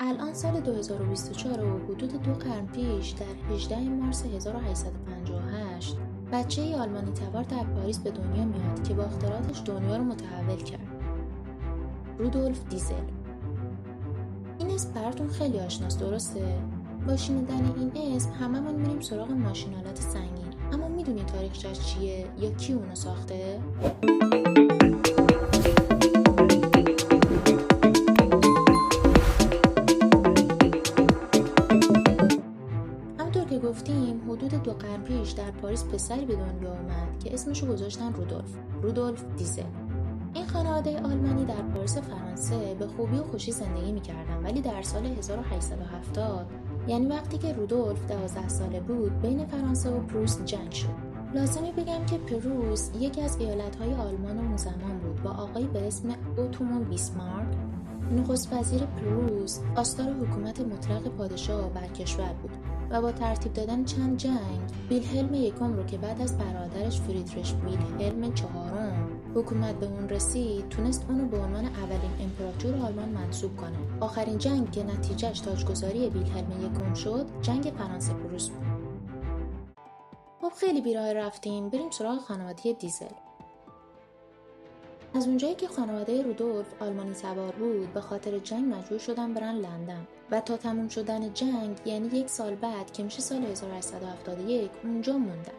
الان سال 2024 و حدود 2 قرن پیش در 18 مارس 1858 بچه‌ای آلمانی تبار در پاریس به دنیا میاد که با اختراعاتش دنیا رو متحول کرد. رودولف دیزل. این اسم براتون خیلی آشناست، درسته؟ با شنیدن این اسم هممون میریم سراغ ماشین‌آلات سنگین. اما میدونی تاریخچه‌اش چیه یا کی اونو ساخته؟ همونطور که گفتیم حدود 2 قرن پیش در پاریس پسری به دنیا اومد که اسمشو گذاشتن رودولف دیزل. این خانواده آلمانی در پاریس فرانسه به خوبی و خوشی زندگی می‌کردن، ولی در سال 1870 یعنی وقتی که رودولف 12 ساله بود بین فرانسه و پروس جنگ شد. لازمه بگم که پروس یکی از ایالت‌های آلمان اون زمان بود با آقایی به اسم اوتومون بیسمارک. نخست وزیر پروس آستار حکومت مطلق پادشاه بر کشور بود و با ترتیب دادن چند جنگ ویلهلم یکم رو که بعد از برادرش فریدریش ویلهلم چهارم حکومت به اون رسید تونست اونو به عنوان اولین امپراتور آلمان منصوب کنه. آخرین جنگ که نتیجهش تاجگذاری ویلهلم یکم شد جنگ فرانسه پروس بود. خب خیلی بیراه رفتیم، بریم سراغ خانواده دیزل. از اونجایی که خانواده رودولف آلمانی تبار بود به خاطر جنگ مجبور شدن برن لندن و تا تموم شدن جنگ یعنی 1 سال بعد که میشه سال 1871 اونجا موندن.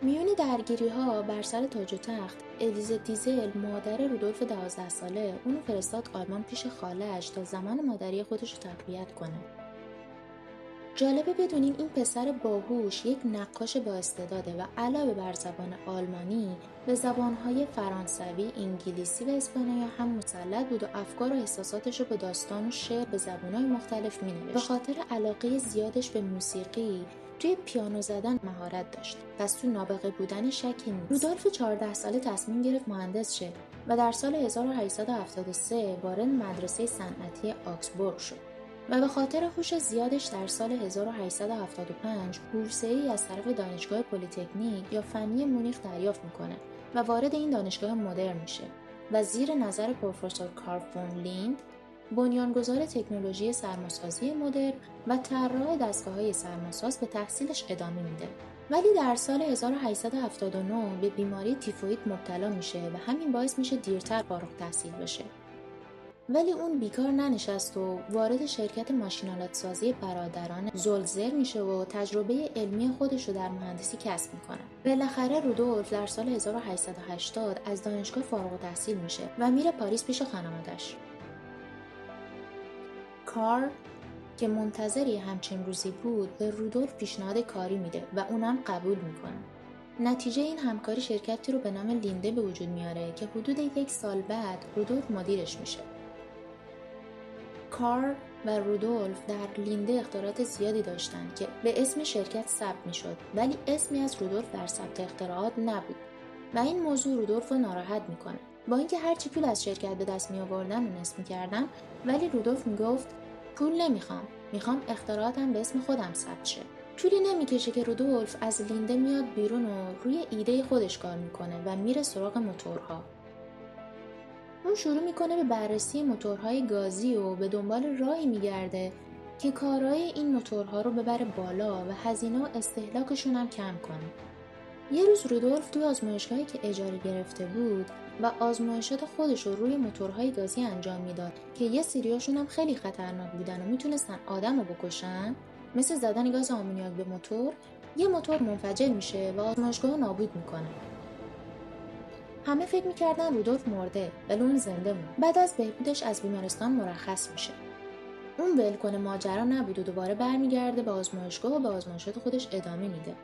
میون درگیری ها بر سر تاج و تخت الیز دیزل مادر رودولف 12 ساله اونو فرستاد آلمان پیش خاله‌اش تا زمان مادری خودش رو تقویت کنه. جالبه بدونین این پسر باهوش یک نقاش با استعداده و علاوه بر زبان آلمانی به زبانهای فرانسوی، انگلیسی و اسپانیایی هم مسلط بود و افکار و احساساتش رو به داستان و شعر به زبانهای مختلف مینوشت. به خاطر علاقه زیادش به موسیقی توی پیانو زدن مهارت داشت. پس تو نابغه بودن شکی نیست. رودولف 14 ساله تصمیم گرفت مهندس شه و در سال 1873 وارد مدرسه صنعتی آکسبورگ شد. و به خاطر هوش زیادش در سال 1875 بورسیه‌ای از طرف دانشگاه پلی‌تکنیک یا فنی مونیخ دریافت میکنه و وارد این دانشگاه مدرن میشه و زیر نظر پروفسور کارل فون لیند بنیانگذار تکنولوژی سرماسازی مدرن و طراح دستگاه‌های سرماساز به تحصیلش ادامه میده. ولی در سال 1879 به بیماری تیفوئید مبتلا میشه و همین باعث میشه دیرتر فارغ التحصیل بشه. ولی اون بیکار ننشست و وارد شرکت ماشین‌آلات سازی برادران زولزر میشه و تجربه علمی خودش رو در مهندسی کسب میکنه. بالاخره رودولف در سال 1880 از دانشگاه فارغ التحصیل میشه و میره پاریس پیش خانواده‌اش. کارل که منتظری همچین روزی بود به رودولف پیشنهاد کاری میده و اونم قبول میکنه. نتیجه این همکاری شرکتی رو به نام لینده به وجود میاره که حدود 1 سال بعد رودولف مدیرش میشه. کارل و رودولف در لینده اختراعات زیادی داشتند که به اسم شرکت ثبت میشد، ولی اسمی از رودولف در ثبت اختراعات نبود و این موضوع رودولف رو ناراحت میکنه. با اینکه هرچی پول از شرکت به دست می آوردن اون اسم میکردن، ولی رودولف میگفت پول میخوام اختراعاتم به اسم خودم ثبت شه. طولی نمیکشه که رودولف از لینده میاد بیرون و روی ایده خودش کار میکنه و میره سراغ موتورها. اون شروع میکنه به بررسی موتورهای گازی و به دنبال راهی میگرده که کارای این موتورها رو ببره بالا و هزینه و استهلاکشون هم کم کنه. یه روز رودولف توی آزمایشگاهی که اجاره گرفته بود و آزمایشات خودش رو روی موتورهای گازی انجام میداد که یه سریاشون هم خیلی خطرناک بودن و میتونستن آدم رو بکشن، مثل زدن گاز آمونیاک به موتور. یه موتور منفجر میشه و آزمایشگاه رو نابود میکنه. همه فکر میکردن رودولف مرده ولی اون زنده موند. بعد از بهبودش از بیمارستان مرخص میشه. اون ولکن ماجرا نبود و دوباره برمیگرده به آزمایشگاه و به آزمایشات خودش ادامه میده.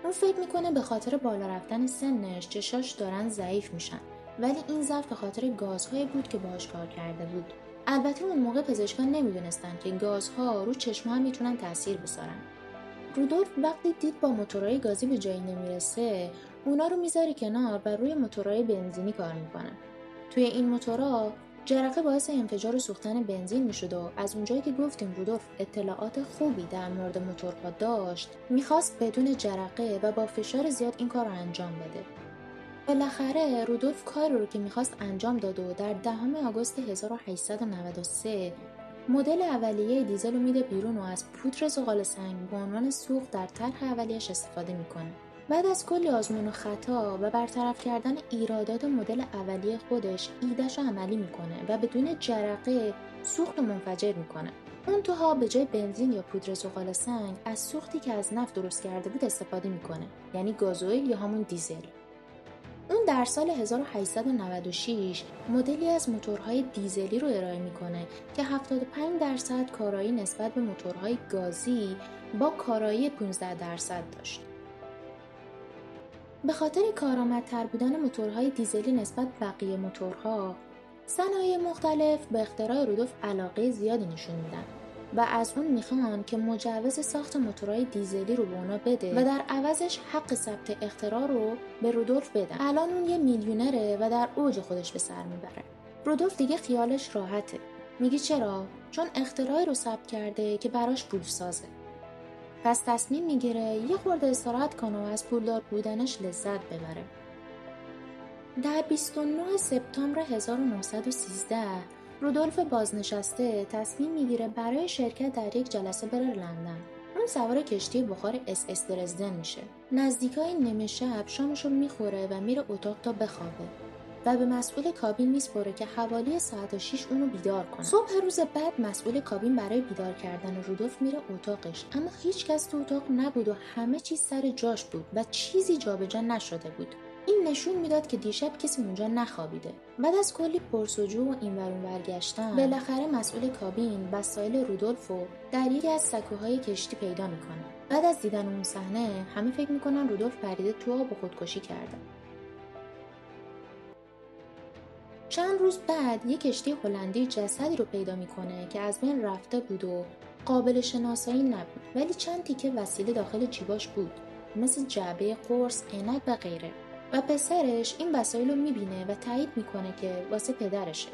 اون فکر میکنه به خاطر بالا رفتن سنش چشاش دارن ضعیف میشن، ولی این ضعف به خاطر گازهایی بود که باهاش کار کرده بود. البته اون موقع پزشکان نمیدونستن که گازها رو چشم‌ها هم میتونن تاثیر بذارن. رودولف وقتی دید با موتورهای گازی به جایی نمیرسه، اونا رو میذاره کنار و روی موتورهای بنزینی کار میکنه. توی این موتورها جرقه باعث انفجار و سوختن بنزین میشد و از اونجایی که گفتیم رودولف اطلاعات خوبی در مورد موتورها داشت، میخواست بدون جرقه و با فشار زیاد این کار رو انجام بده. بالاخره رودولف کاری رو که میخواست انجام داد و در 10 آگوست 1893 مدل اولیه دیزل رو میده بیرون و از پودر زغال سنگ به عنوان سوخت در طرح اولیه‌اش استفاده میکنه. بعد از کلی آزمون و خطا و برطرف کردن ایرادات مدل اولیه خودش ایده‌شو عملی میکنه و بدون جرقه سوخت رو منفجر میکنه. منتها به جای بنزین یا پودر زغال سنگ از سوختی که از نفت درست کرده بود استفاده میکنه، یعنی گازوئیل یا همون دیزل. اون در سال 1896 مدلی از موتورهای دیزلی رو ارائه میکنه که 75% کارایی نسبت به موتورهای گازی با کارایی 15% داشت. به خاطر کارآمدتر بودن موتورهای دیزلی نسبت به بقیه موتورها، صنایع مختلف به اختراع رودولف علاقه زیادی نشون میدن و از اون میخوان که مجوز ساخت موتورهای دیزلی رو به اونا بده و در عوضش حق ثبت اختراع رو به رودولف بدن. الان اون یه میلیونره و در اوج خودش به سر میبره. رودولف دیگه خیالش راحته. میگی چرا؟ چون اختراعی رو ثبت کرده که براش پول سازه. پس تصمیم میگیره یه خورده استراحت کنه و از پولدار بودنش لذت ببره. در 29 سپتامبر 1913 رودولف بازنشسته تصمیم میگیره برای شرکت در یک جلسه بره لندن. اون سوار کشتی بخار اس درزدن میشه. نزدیکای نیمه شب شامشو میخوره و میره اتاق تا بخوابه و به مسئول کابین میسپره که حوالی ساعت 6 اونو بیدار کنه. صبح روز بعد مسئول کابین برای بیدار کردن رودولف میره اتاقش، اما هیچ کس تو اتاق نبود و همه چیز سر جاش بود و چیزی جابجا نشده بود. این نشون میداد که دیشب کسی اونجا نخوابیده. بعد از کلی پرسجو و اینور اونور گشتن، بالاخره مسئول کابین وسایل رودولفو در یکی از سکوهای کشتی پیدا میکنه. بعد از دیدن اون صحنه همه فکر میکنن رودولف پریده تو آب و خودکشی کرده. چند روز بعد یک کشتی هلندی جسدی رو پیدا میکنه که از بین رفته بود و قابل شناسایی نبود، ولی چند تیکه وسیله داخل جیباش بود، مثل جعبه قرص، عینک و غیره. و پسرش این وسایل رو میبینه و تایید میکنه که واسه پدرشه.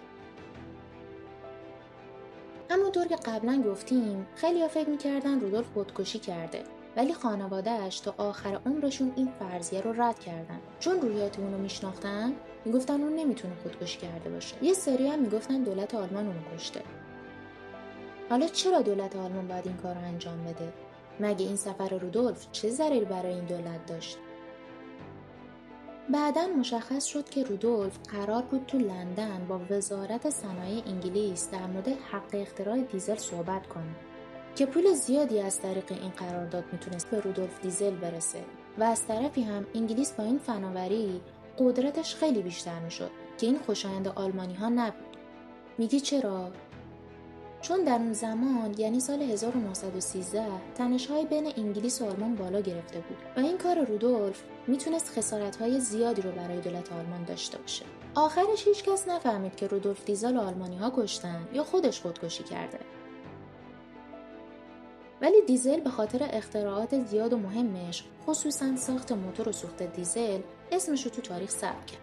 همونطور که قبلا گفتیم خیلی‌ها فکر میکردن رودولف خودکشی کرده، ولی خانواده‌اش تا آخر عمرشون این فرضیه رو رد کردن. چون روحیات اونو میشناختن میگفتن اون نمیتونه خودکشی کرده باشه. یه سری هم میگفتن دولت آلمان اونو کشته. حالا چرا دولت آلمان باید این کار رو انجام بده؟ مگه این سفر رودولف چه ضرری برای این دولت داشت؟ بعداً مشخص شد که رودولف قرار بود تو لندن با وزارت صنایع انگلیس در مورد حق اختراع دیزل صحبت کنه که پول زیادی از طریق این قرارداد میتونست به رودولف دیزل برسه و از طرفی هم انگلیس با این فناوری قدرتش خیلی بیشتر میشد که این خوشایند آلمانی ها نبود. میگی چرا؟ چون در اون زمان یعنی سال 1913 تنش‌های بین انگلیس و آلمان بالا گرفته بود و این کار رودولف میتونست خسارت‌های زیادی رو برای دولت آلمان داشته باشه. آخرش هیچ کس نفهمید که رودولف دیزل آلمانی‌ها کشتن یا خودش خودکشی کرده. ولی دیزل به خاطر اختراعات زیاد و مهمش، خصوصاً ساخت موتور و سوخت دیزل، اسمش رو تو تاریخ ثبت کرد.